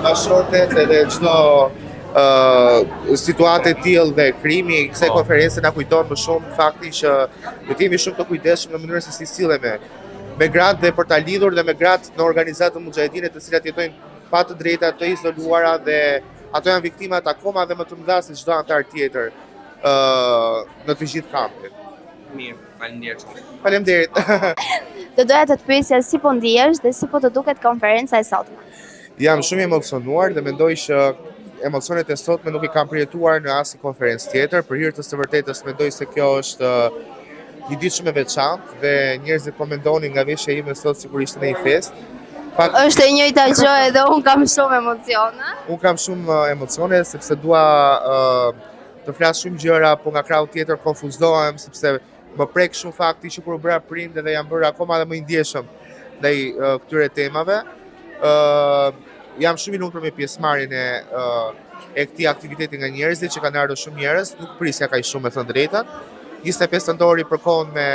bashortet edhe çdo situatë e tillë dhe krimi i kësaj konferencë na kujton më shumë faktin që duhet jemi shumë të kujdesshëm në mënyrën se si sillemi me gratë dhe për ta lidhur dhe me gratë në organizatën mujahedine të cilat jetojnë pa të drejta, të izoluara dhe ato janë viktimat akoma dhe më të mëdha se çdo antar tjetër në të gjithë kampin. Mirë, faleminderit. Faleminderit. Do doja të të pyesja si po ndihesh dhe si po të duket konferenca e sotme. Jam shumë i emocionuar dhe mendoj që emocionet e sotme nuk i kam përjetuar në asnjë konferencë tjetër. Për hir të së vërtetës mendoj se kjo është një ditë shumë e veçantë dhe njerëzit po mendonin nga veshja ime sot sigurisht në një fest. Është e njëjta gjë edhe unë kam shumë emocione. Unë kam shumë emocione sepse dua të flas shumë gjëra, po nga krau tjetër konfuzohem sepse më prek shumë fakti që kur u bëra prind edhe jam bërë akoma dhe më i ndjeshëm ndaj këtyre temave. Jam shumë i lumtur me pjesëmarrjen e këtij aktiviteti nga njerëzit që kanë ardhur shumë njerëz, nuk prisja kaq shumë me thënë drejtën. 25 nëntori përkohën me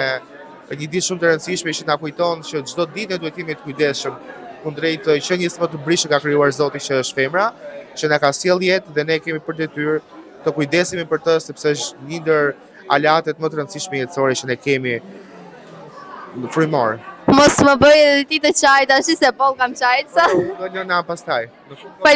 një ditë shumë të rëndësishme që na kujton që çdo ditë ne duhet jemi të kujdesshëm kundrejt qenies më të brishtë që ka krijuar Zoti që është femra, që na ka sjell jetë dhe ne kemi për detyrë të kujdesemi për të sepse është një ndër alatet më të rëndësishme jetësore që ne kemi frymor. Mos më bëj edhe ti të çaj tash se po kam çajt sa. Do lëna pastaj.